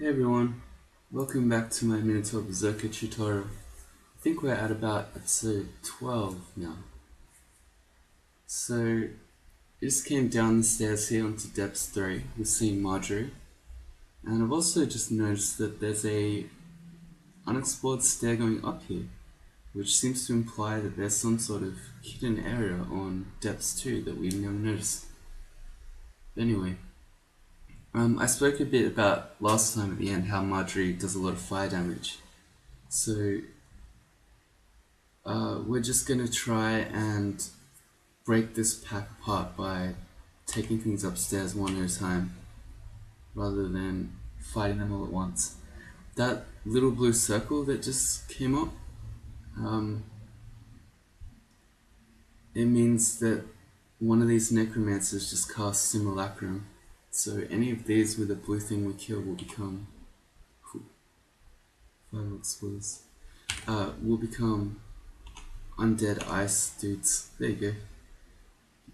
Hey everyone, welcome back to my Minotaur Berserker tutorial. I think we're at about episode 12 now. So, I just came down the stairs here onto depths 3 with seeing Marjorie, and I've also just noticed that there's a unexplored stair going up here, which seems to imply that there's some sort of hidden area on depths 2 that we've never noticed. Anyway, I spoke a bit about last time at the end how Marjorie does a lot of fire damage. So we're just gonna try and break this pack apart by taking things upstairs one at a time rather than fighting them all at once. That little blue circle that just came up, it means that one of these necromancers just cast simulacrum. So any of these with a blue thing we kill will become will become undead ice dudes. There you go.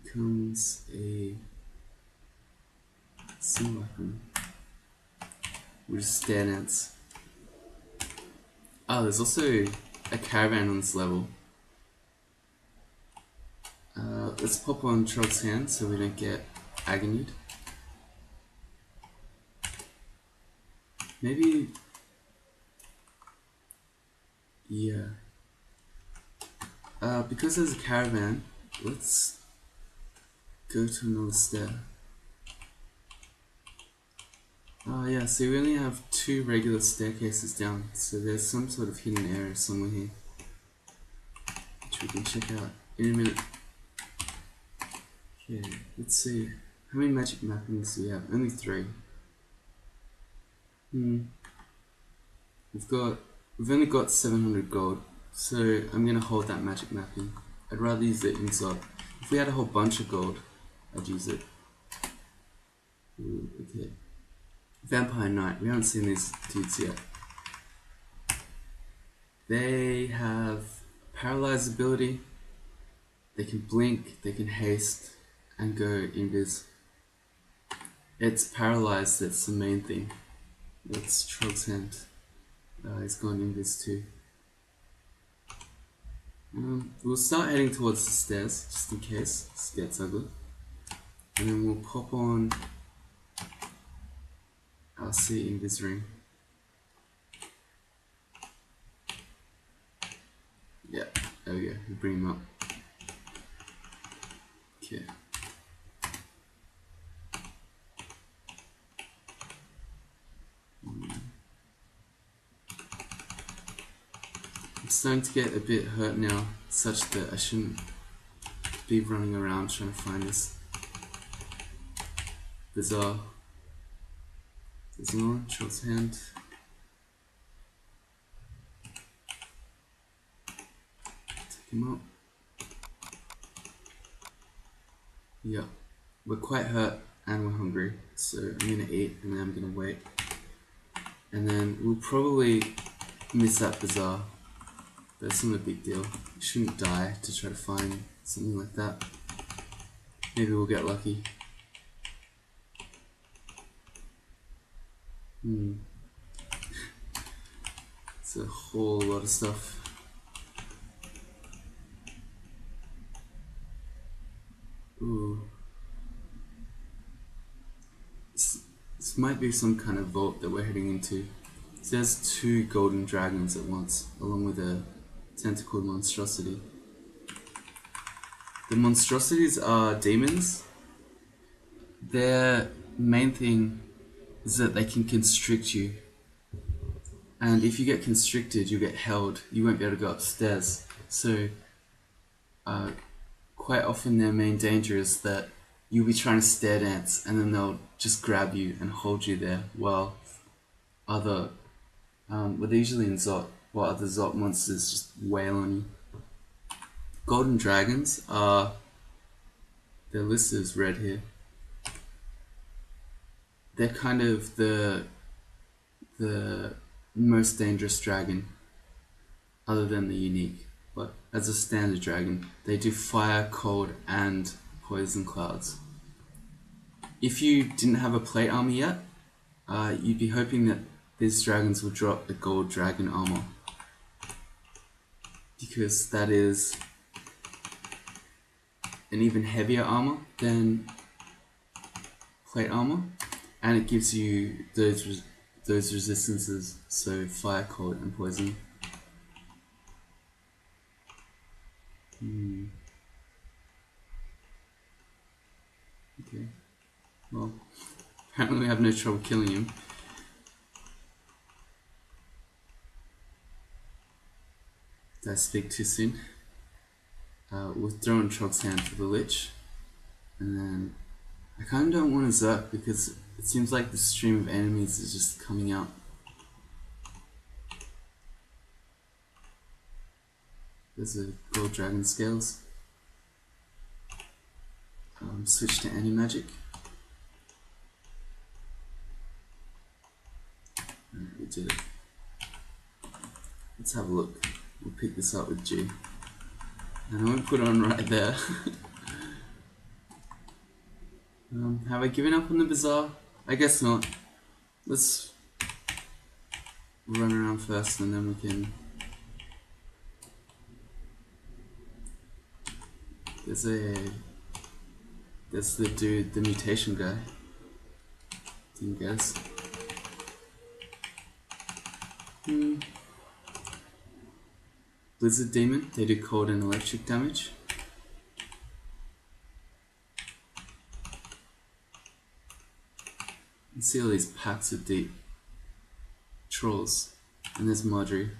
Becomes a simulacrum. We're just staring ants. Oh, there's also a caravan on this level. Let's pop on Trog's hand so we don't get agonied. Maybe... yeah. Because there's a caravan, let's go to another stair. Yeah, so we only have 2 regular staircases down, so there's some sort of hidden area somewhere here, which we can check out in a minute. Okay, let's see. How many magic mappings do we have? Only 3. We've only got 700 gold, so I'm gonna hold that magic mapping. I'd rather use it in Zod. If we had a whole bunch of gold, I'd use it. Ooh, okay. Vampire Knight. We haven't seen these dudes yet. They have paralyze ability. They can blink, they can haste, and go invis. It's paralyzed, that's the main thing. That's Trog's hand. He's gone invis too. We'll start heading towards the stairs, just in case this gets ugly. And then we'll pop on our C invis ring. Yeah, there we go, we bring him up. Okay. I'm starting to get a bit hurt now, such that I shouldn't be running around trying to find this bizarre. There's another one, Trog's hand. Take him up. Yeah, we're quite hurt and we're hungry, so I'm gonna eat and then I'm gonna wait. And then we'll probably miss that bazaar, but it's not a big deal. We shouldn't die to try to find something like that. Maybe we'll get lucky. It's a whole lot of stuff. Ooh. This might be some kind of vault that we're heading into. So there's 2 golden dragons at once, along with a tentacled monstrosity. The monstrosities are demons. Their main thing is that they can constrict you. And if you get constricted, you get held. You won't be able to go upstairs. So, quite often their main danger is that you'll be trying to stair dance and then they'll just grab you and hold you there while other, well they're usually in Zot, while other Zot monsters just wail on you. Golden dragons are, their list is red here. They're kind of the most dangerous dragon, other than the unique. But as a standard dragon, they do fire, cold, and poison clouds. If you didn't have a plate armor yet, you'd be hoping that these dragons will drop a gold dragon armor, because that is an even heavier armor than plate armor, and it gives you those resistances, so fire, cold, and poison. Okay, well, apparently we have no trouble killing him. Did I speak too soon? We'll throw in Trog's Hand for the Lich, and then I kind of don't want to Zerk because it seems like the stream of enemies is just coming out. There's a gold dragon scales. Switch to anti-magic. We did it. Let's have a look. We'll pick this up with G. And I'm going to put it on right there. Have I given up on the bazaar? I guess not. Let's run around first and then we can... There's the dude, the mutation guy. Didn't guess. Blizzard Demon, they do cold and electric damage. You can see all these packs of deep trolls. And there's Marjorie.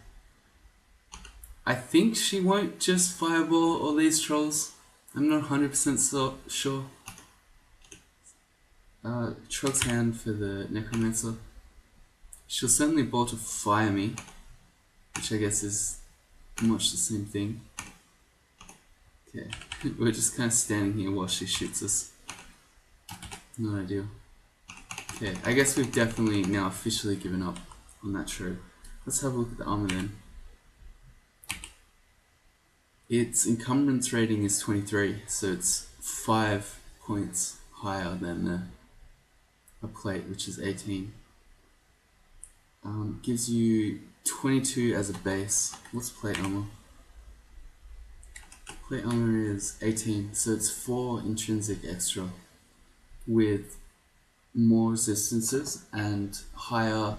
I think she won't just fireball all these trolls. I'm not 100% sure. Trog's Hand for the necromancer. She'll certainly bolt to fire me, which I guess is much the same thing. Okay, we're just kind of standing here while she shoots us. Not ideal. Okay, I guess we've definitely now officially given up on that trope. Let's have a look at the armor then. Its encumbrance rating is 23, so it's 5 points higher than a plate, which is 18. Gives you 22 as a base. What's plate armor? Plate armor is 18, so it's 4 intrinsic extra with more resistances and higher...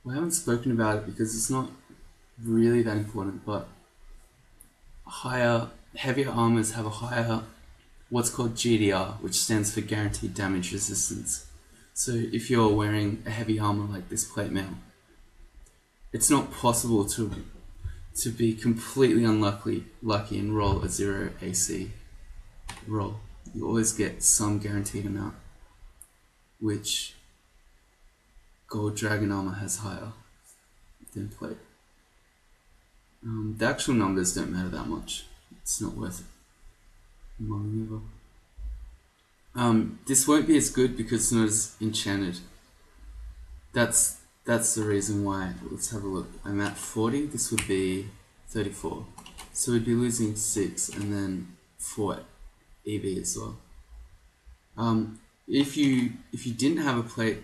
we haven't spoken about it because it's not really that important, but heavier armors have a higher what's called GDR, which stands for guaranteed damage resistance. So if you're wearing a heavy armor like this plate mail, it's not possible to be completely lucky and roll a 0 AC roll. You always get some guaranteed amount, which gold dragon armor has higher than plate. The actual numbers don't matter that much. It's not worth it. This won't be as good because it's not as enchanted. That's the reason why. Let's have a look. I'm at 40. This would be 34. So we'd be losing 6 and then 4 EV as well. If you didn't have a plate.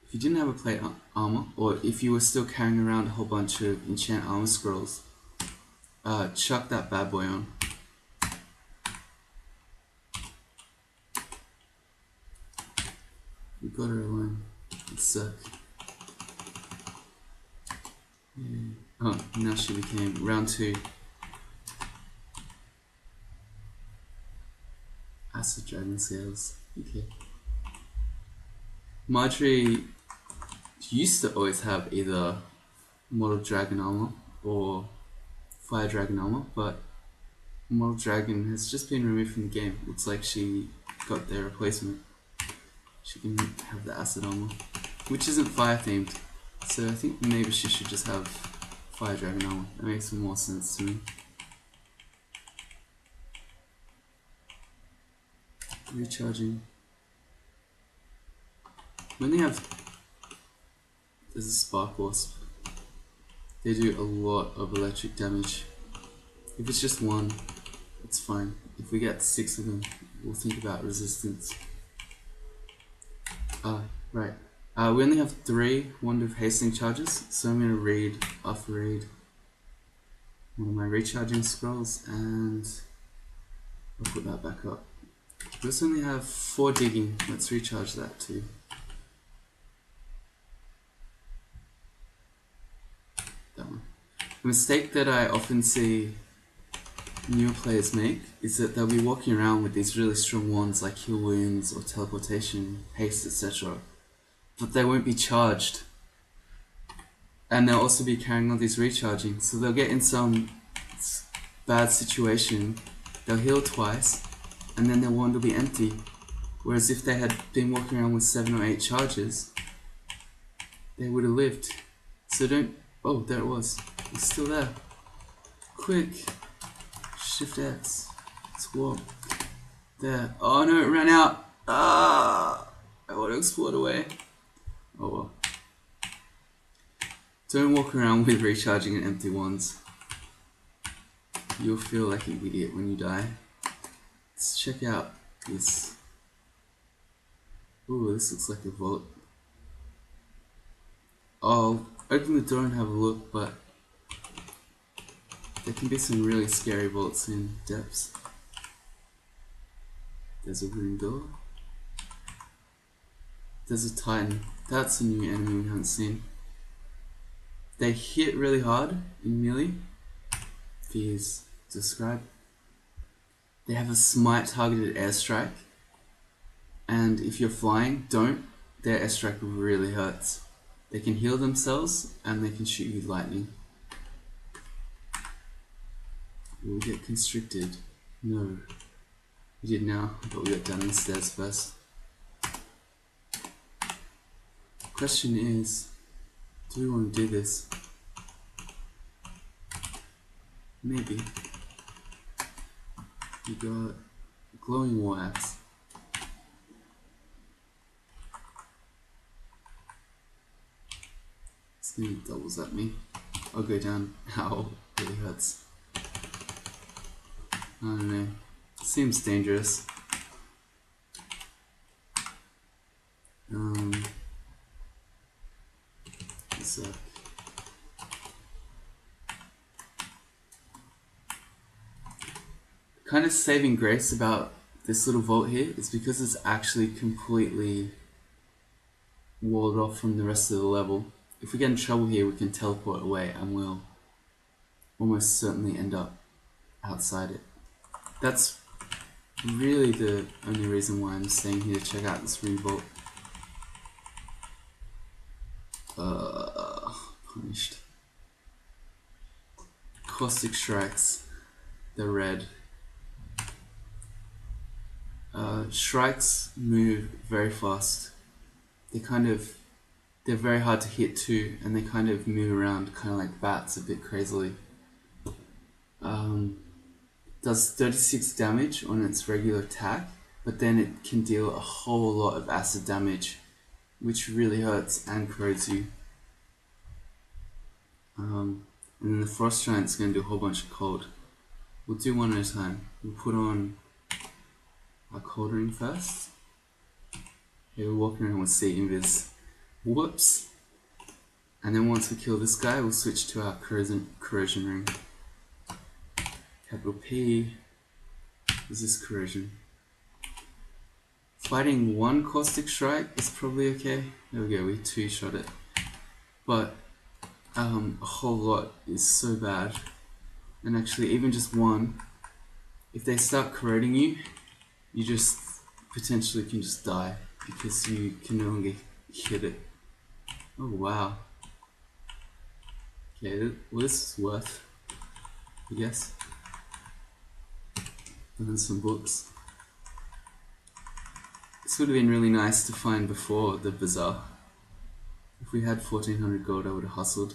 If you didn't have a plate armor, or if you were still carrying around a whole bunch of enchant armor scrolls, chuck that bad boy on. We got her alone. It sucked. Yeah. Oh, now she became round 2. Acid Dragon Scales. Okay. Marjorie used to always have either Model Dragon armor or Fire Dragon armor, but Model Dragon has just been removed from the game. Looks like she got their replacement. She can have the acid armor, which isn't fire themed, so I think maybe she should just have Fire Dragon armor. That makes more sense to me. Recharging. When they have... There's a Spark Wasp. They do a lot of electric damage. If it's just one, it's fine. If we get 6 of them, we'll think about resistance. Right. We only have 3 Wand of Hastening charges, so I'm going to off-read one of my recharging scrolls, and I'll put that back up. We also only have 4 digging. Let's recharge that too. That one. The mistake that I often see newer players make is that they'll be walking around with these really strong wands like heal wounds or teleportation, haste, etc. But they won't be charged. And they'll also be carrying all these recharging. So they'll get in some bad situation, they'll heal twice, and then their wand will be empty. Whereas if they had been walking around with 7 or 8 charges, they would have lived. So don't... Oh, there it was. It's still there. Quick. Shift X. Let's walk. There. Oh no, it ran out. Ah! I want to explode away. Oh well. Don't walk around with recharging and empty wands. You'll feel like an idiot when you die. Let's check out this. Ooh, this looks like a vault. I'll open the door and have a look, but there can be some really scary vaults in depths. There's a wooden door. There's a Titan. That's a new enemy we haven't seen. They hit really hard in melee. These describe. They have a smite targeted airstrike, and if you're flying, don't. Their airstrike really hurts. They can heal themselves and they can shoot you with lightning. We'll get constricted. No. We did now, but we got down the stairs first. Question is, do we want to do this? Maybe. We got glowing war axe. This thing doubles at me. I'll go down. Ow, really hurts. I don't know. Seems dangerous. So kind of saving grace about this little vault here is because it's actually completely walled off from the rest of the level. If we get in trouble here, we can teleport away and we'll almost certainly end up outside it. That's really the only reason why I'm staying here to check out this rune vault. Punished. Caustic strikes. They're red. Shrikes move very fast. They're very hard to hit too, and they kind of move around kind of like bats a bit crazily. Does 36 damage on its regular attack, but then it can deal a whole lot of acid damage, which really hurts and corrodes you. And then the Frost Giant's going to do a whole bunch of cold. We'll do one at a time. We'll put on our cold ring first. Okay, we're walking around with sea invis. Whoops! And then once we kill this guy, we'll switch to our corrosion ring. Capital P is this corrosion. Fighting one caustic strike is probably okay. There we go, we 2-shot it. But a whole lot is so bad. And actually even just one, if they start corroding you, you just potentially can just die because you can no longer hit it. Oh wow. Okay, well this is worth, I guess. And then some books. This would have been really nice to find before the bazaar. If we had 1400 gold, I would have hustled.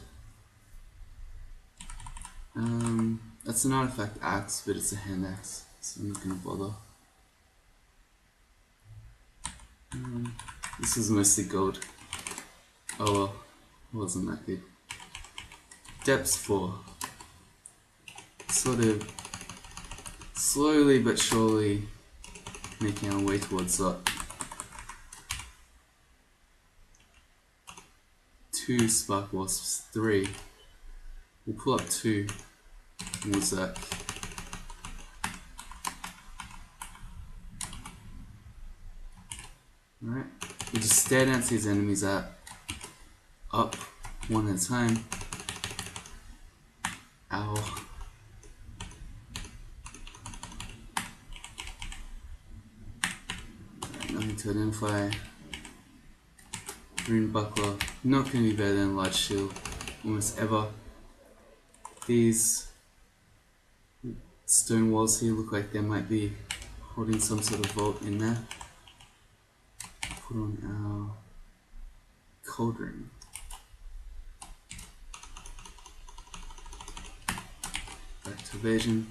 That's an artifact axe, but it's a hand axe, so I'm not going to bother. This is mostly gold. Oh well, it wasn't that good. Depths 4. Sort of slowly but surely making our way towards that. 2 spark wasps, 3. We'll pull up 2 and we'll zerk. Alright, we just stare down to these enemies up one at a time. Ow. Nothing to identify. Rune buckler, not going to be better than large shield, almost ever. These stone walls here look like they might be holding some sort of vault in there. Put on our cold ring. Back to evasion.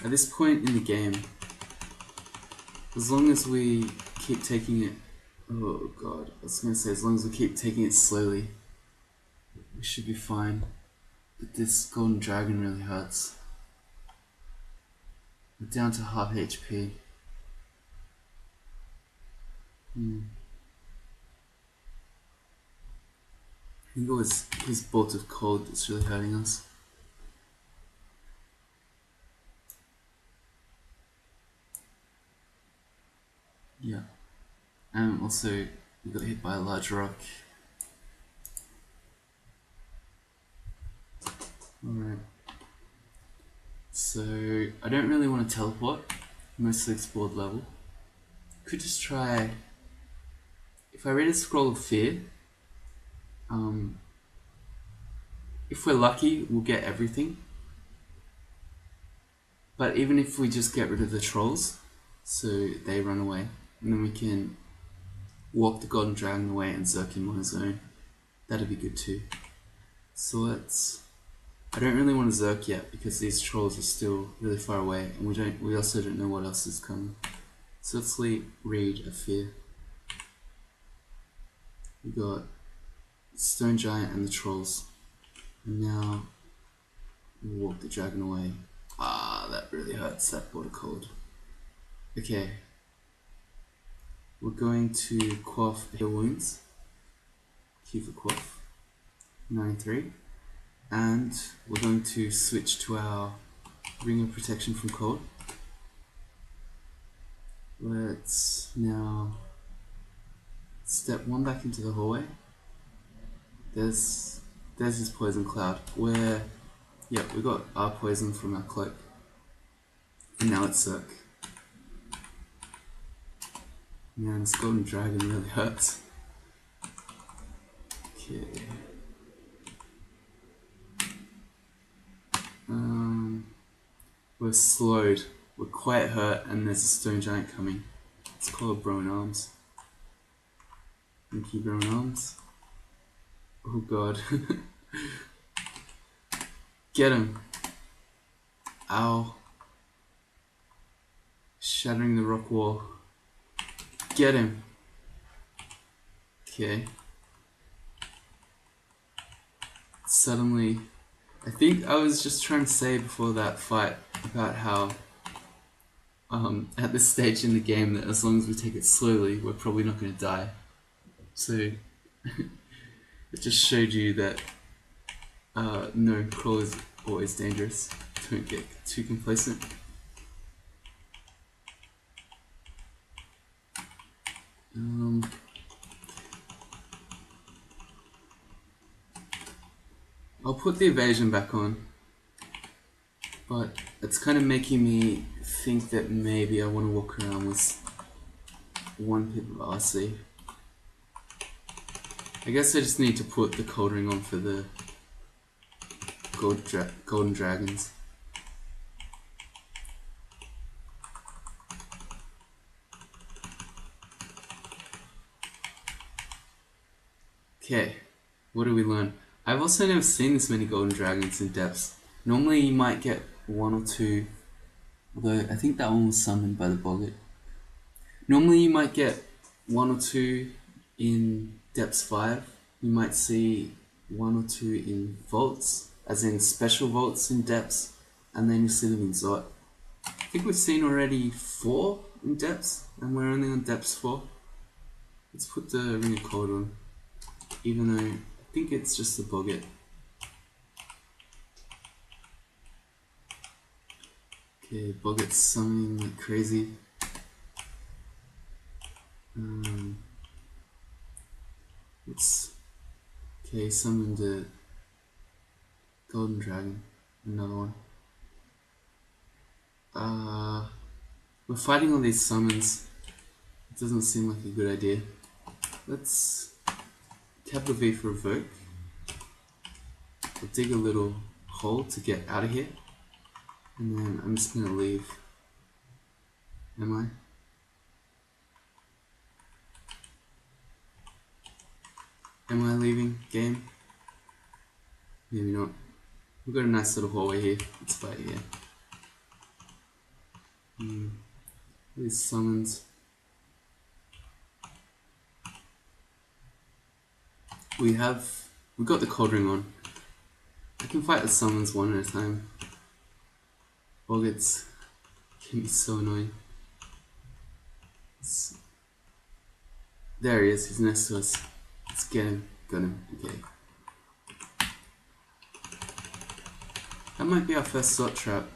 At this point in the game, as long as we keep taking it, oh god, I was going to say as long as we keep taking it slowly, we should be fine. But this golden dragon really hurts. We're down to half HP. I think it was his bolt of cold that's really hurting us. Yeah. And also, we got hit by a large rock. Alright. So, I don't really want to teleport. Mostly explored level. Could just try... If I read a scroll of fear, if we're lucky, we'll get everything. But even if we just get rid of the trolls, so they run away, and then we can walk the golden dragon away and zerk him on his own, that'd be good too. So let's... I don't really want to zerk yet because these trolls are still really far away, and we also don't know what else is coming. So let's read a fear. We got Stone Giant and the trolls. And now we'll walk the dragon away. Ah, that really hurts, that border cold. Okay. We're going to quaff heal wounds. Q for quaff. 93. And we're going to switch to our ring of protection from cold. Let's now step 1 back into the hallway. There's his poison cloud. We got our poison from our cloak. And now it's zerk. Man, this golden dragon really hurts. Okay. We're slowed. We're quite hurt, and there's a stone giant coming. It's called Brown Arms. Thank you, Brown Arms. Oh god. Get him. Ow. Shattering the rock wall. Get him. Okay. Suddenly, I think I was just trying to say before that fight about how at this stage in the game that as long as we take it slowly, we're probably not going to die. So it just showed you that no, crawl is always dangerous. Don't get too complacent. I'll put the evasion back on, but it's kind of making me think that maybe I want to walk around with 1 pip of RC. I guess I just need to put the cold ring on for the golden dragons. Okay, what do we learn? I've also never seen this many golden dragons in depths. Normally you might get 1 or 2, although I think that one was summoned by the boggart. Normally you might get 1 or 2 in depths 5. You might see 1 or 2 in vaults, as in special vaults in depths, and then you see them in Zot. I think we've seen already 4 in depths, and we're only on depths 4. Let's put the Ring of Cold on, even though I think it's just a boggart. Okay, boggart's summoning like crazy. Okay, summoned a golden dragon, another one. We're fighting all these summons. It doesn't seem like a good idea. Let's tap the V for evoke. I'll dig a little hole to get out of here, and then I'm just gonna leave. Am I? Am I leaving game? Maybe not. We've got a nice little hallway here. Let's fight here. These summons. We've got the cold ring on. I can fight the summons one at a time. Boggarts can be so annoying. There he is, he's next to us. Let's get him. Got him. Okay. That might be our first slot trap.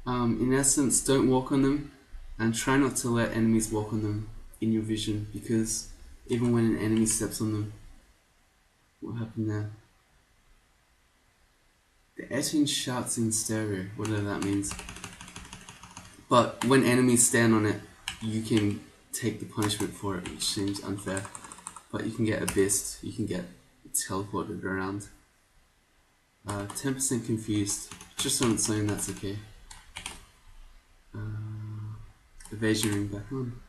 In essence, don't walk on them, and try not to let enemies walk on them in your vision, because even when an enemy steps on them, what happened there? The etching shouts in stereo, whatever that means. But when enemies stand on it, you can take the punishment for it, which seems unfair. But you can get abyssed, you can get teleported around. 10% confused, just on its own, that's okay. Evasion ring back on.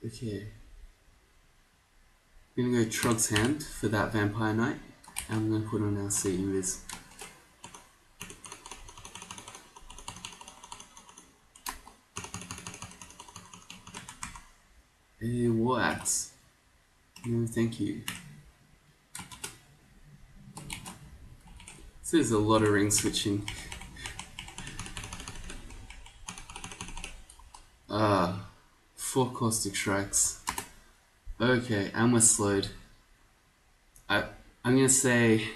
Okay. I'm gonna go Trog's Hand for that Vampire Knight, and I'm gonna put on our Sea Invis. Hey, War Axe. No, thank you. So there's a lot of ring switching. Four caustic strikes. Okay, and we're slowed. I'm gonna say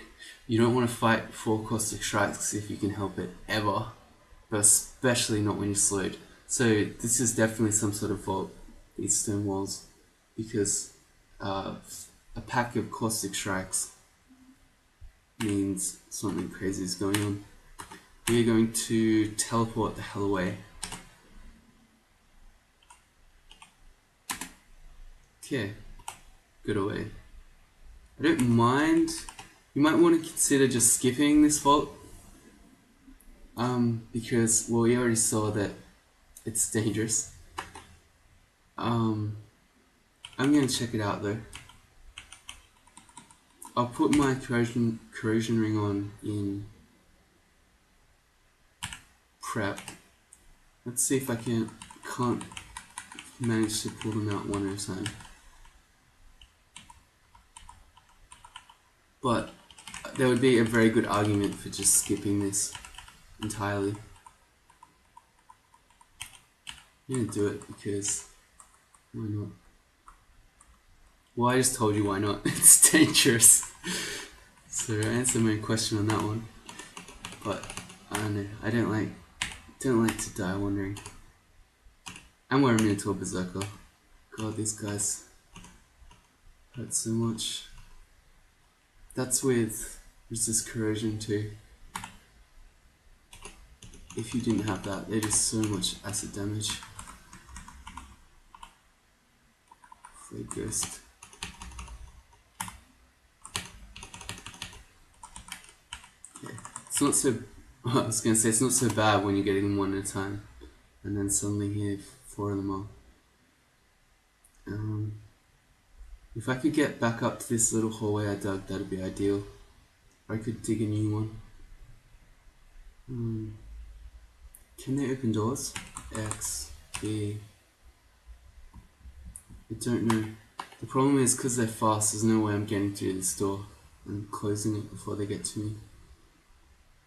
you don't want to fight 4 caustic strikes if you can help it, ever. But especially not when you're slowed. So this is definitely some sort of vault, these stone walls, because a pack of caustic strikes means something crazy is going on. We're going to teleport the hell away. Okay, good away. I don't mind. You might want to consider just skipping this vault. Because, well, we already saw that it's dangerous. I'm gonna check it out though. I'll put my corrosion ring on in prep. Let's see if I can't manage to pull them out one at a time. But there would be a very good argument for just skipping this entirely. I'm gonna do it because why not? Well, I just told you why not. It's dangerous. So I answered my question on that one. But I don't know. I don't like to die wandering. And we're a Minotaur Berserker. God, these guys hurt so much. That's with resist corrosion too. If you didn't have that, they do so much acid damage. Flay Ghost. Okay. It's not so. I was gonna say it's not so bad when you're getting them one at a time, and then suddenly you have 4 of them all. If I could get back up to this little hallway I dug, that'd be ideal. Or I could dig a new one. Can they open doors? X, B. I don't know. The problem is because they're fast, there's no way I'm getting through this door and closing it before they get to me.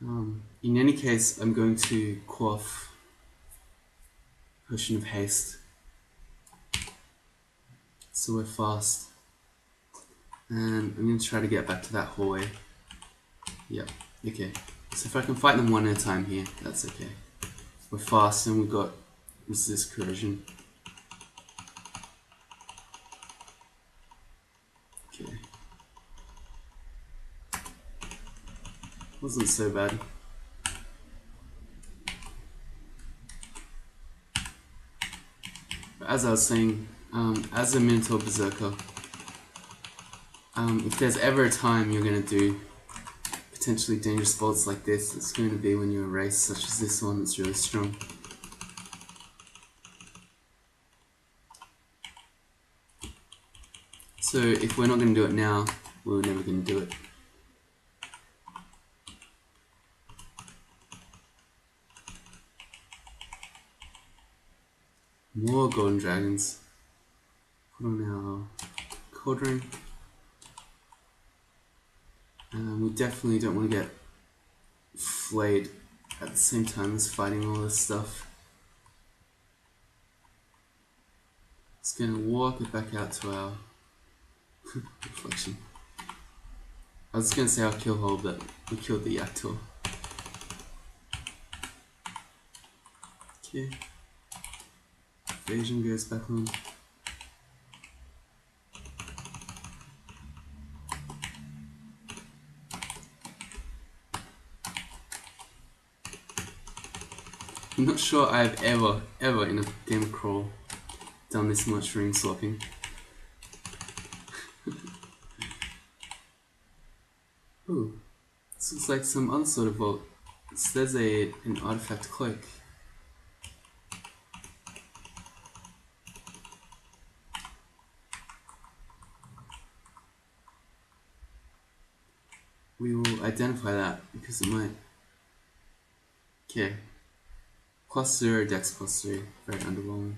In any case, I'm going to quaff Potion of Haste. So we're fast. And I'm going to try to get back to that hallway. Yep, okay. So if I can fight them one at a time here, that's okay. We're fast and we've got resist corrosion. Okay. Wasn't so bad. But as I was saying, as a Minotaur Berserker, if there's ever a time you're going to do potentially dangerous bolts like this, it's going to be when you're a race such as this one that's really strong. So if we're not going to do it now, we're never going to do it. More golden dragons. Put on our cauldron. We definitely don't want to get flayed at the same time as fighting all this stuff. It's going to walk it back out to our reflection. I was going to say our kill hole, but we killed the Yaktor. Okay. Evasion goes back on. I'm not sure I've ever in a game crawl done this much ring swapping. Ooh, this looks like some other sort of vault. There's an artifact cloak. We will identify that because it might. Okay. +0, dex +3. Very underwhelming.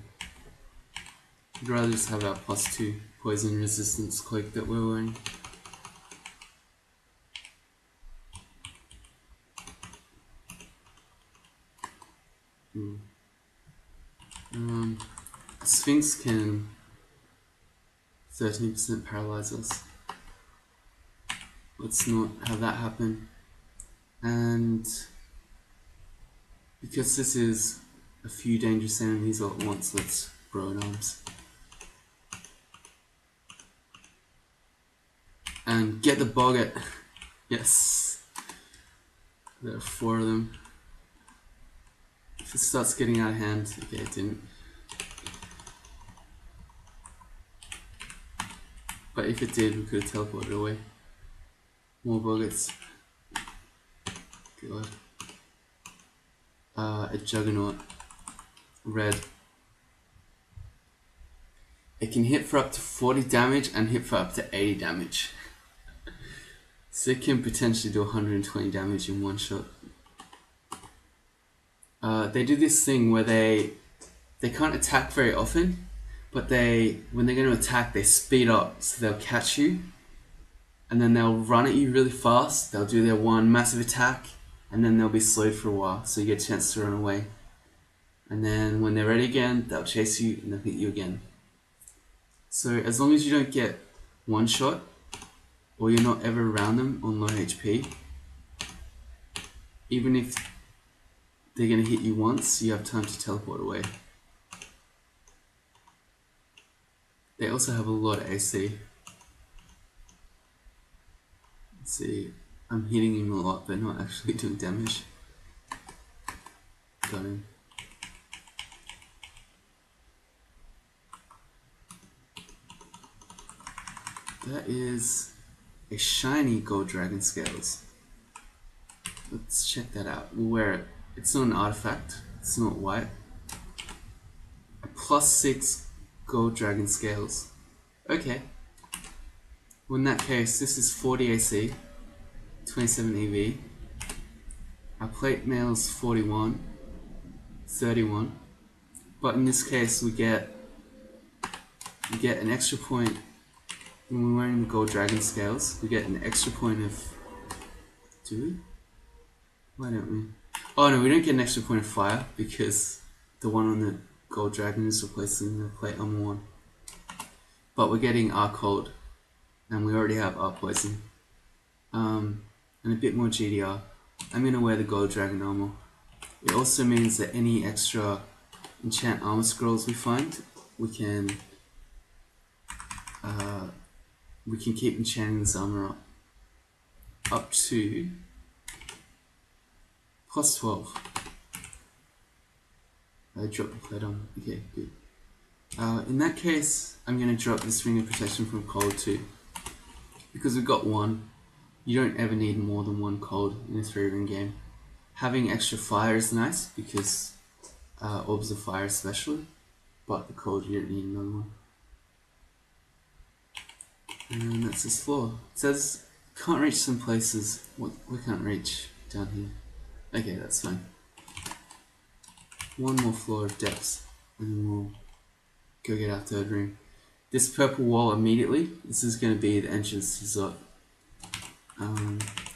I'd rather just have our +2 poison resistance cloak that we're wearing. Sphinx can 13% paralyze us. Let's not have that happen. And because this is a few dangerous enemies all at once, let's grow in arms. And get the boggart. Yes. There are 4 of them. If it starts getting out of hand, okay, it didn't. But if it did, we could have teleported away. More boggarts. God. A Juggernaut. Red. It can hit for up to 40 damage and hit for up to 80 damage. So it can potentially do 120 damage in one shot. They do this thing where they can't attack very often, but when they're going to attack, they speed up, so they'll catch you, and then they'll run at you really fast. They'll do their one massive attack, and then they'll be slowed for a while, so you get a chance to run away. And then when they're ready again, they'll chase you and they'll hit you again. So as long as you don't get one shot, or you're not ever around them on low HP, even if they're going to hit you once, you have time to teleport away. They also have a lot of AC. Let's see, I'm hitting him a lot but not actually doing damage. Got him. That is a shiny gold dragon scales. Let's check that out. We'll wear it. It's not an artifact, it's not white. A +6 gold dragon scales. Okay. Well, in that case, this is 40 AC, 27 EV. Our plate mail's 41, 31. But in this case, we get an extra point when we're wearing the gold dragon scales. We get an extra point of. Do we? Why don't we? Oh no, we don't get an extra point of fire because the one on the gold dragon is replacing the plate armor one. But we're getting our cold, and we already have our poison. And a bit more GDR. I'm gonna wear the gold dragon armor. It also means that any extra enchant armor scrolls we find, we can keep enchanting this armor up to plus 12. I dropped the plate on. Okay, good. In that case, I'm going to drop this ring of protection from cold too. Because we've got one, you don't ever need more than one cold in a 3-ring game. Having extra fire is nice because orbs of fire especially, but the cold you don't need another one. And that's this floor. It says can't reach some places. What we can't reach down here. Okay, that's fine. One more floor of depths, and then we'll go get our 3rd ring. This purple wall immediately. This is going to be the entrance to Zot.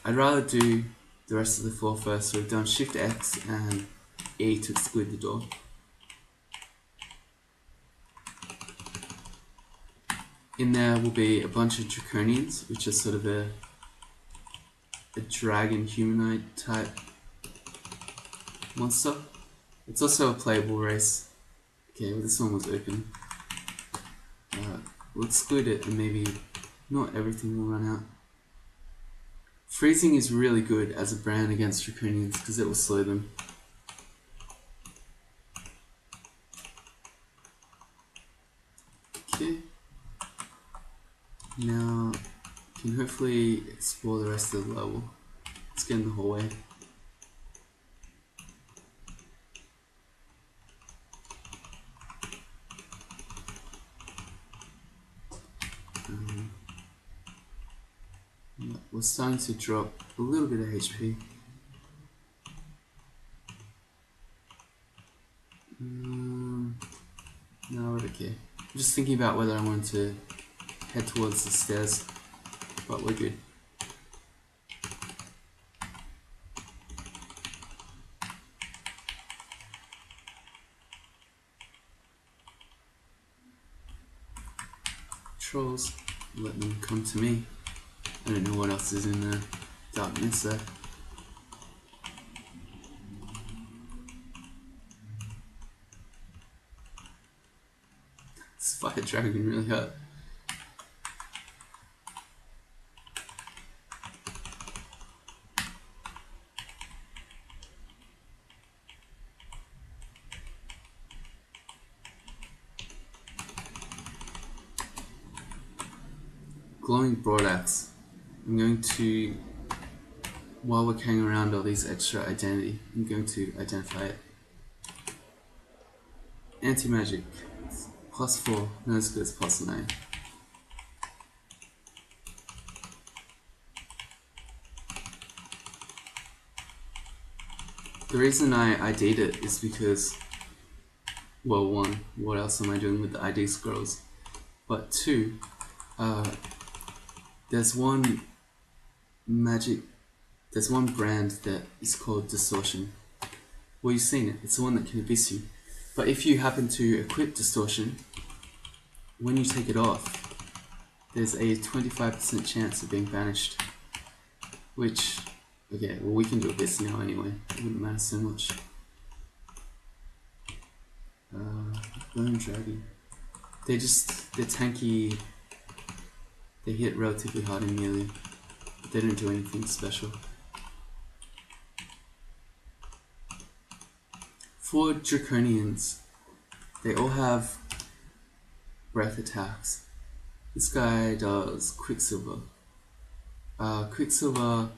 I'd rather do the rest of the floor first. So we've done Shift X and E to exclude the door. In there will be a bunch of draconians, which are sort of a dragon humanoid type monster. It's also a playable race. Okay, well this one was open. We'll exclude it and maybe not everything will run out. Freezing is really good as a brand against draconians because it will slow them. Okay. Now, we can hopefully explore the rest of the level. Let's get in the hallway. We're starting to drop a little bit of HP. No, we're okay. I'm just thinking about whether I want to head towards the stairs, but we're good. Trolls, let them come to me. I don't know what else is in the darkness there. This fire dragon really hurt. Glowing broadaxe. I'm going to, while we're carrying around all these extra identity, I'm going to identify it. Anti-magic, +4, not as good as +9. The reason I ID'd it is because, well, 1, what else am I doing with the ID scrolls? But 2, there's one brand that is called Distortion. Well, you've seen it, it's the one that can abyss you. But if you happen to equip Distortion, when you take it off, there's a 25% chance of being banished. Which, okay, well we can do abyss now anyway, it wouldn't matter so much. Bone Dragon. They're tanky, they hit relatively hard in melee. They don't do anything special. For Draconians, they all have breath attacks. This guy does Quicksilver. Quicksilver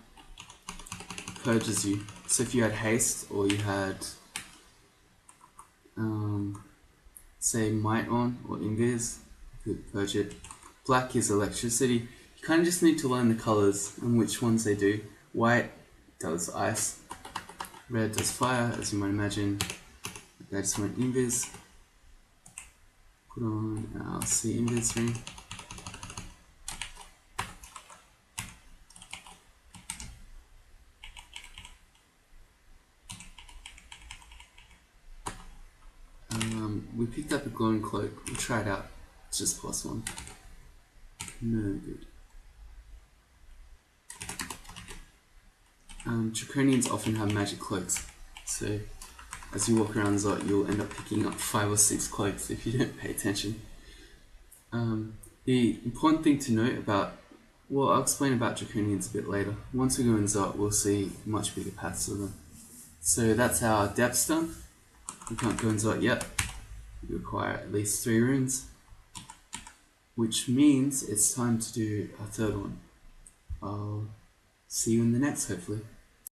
purges you. So if you had haste or you had, say, Might on or Invis, you could purge it. Black is electricity. You kind of just need to learn the colors and which ones they do. White does ice. Red does fire, as you might imagine. I just went Invis. Put on our C Invis ring. we picked up a glowing cloak. We'll try it out. It's just +1. No good. Draconians often have magic cloaks, so as you walk around Zot, you'll end up picking up 5 or 6 cloaks if you don't pay attention. The important thing to note about, well, I'll explain about Draconians a bit later. Once we go in Zot, we'll see much bigger paths of them. So that's our depth done. We can't go in Zot yet. We require at least 3 runes, which means it's time to do our third one. I'll see you in the next, hopefully.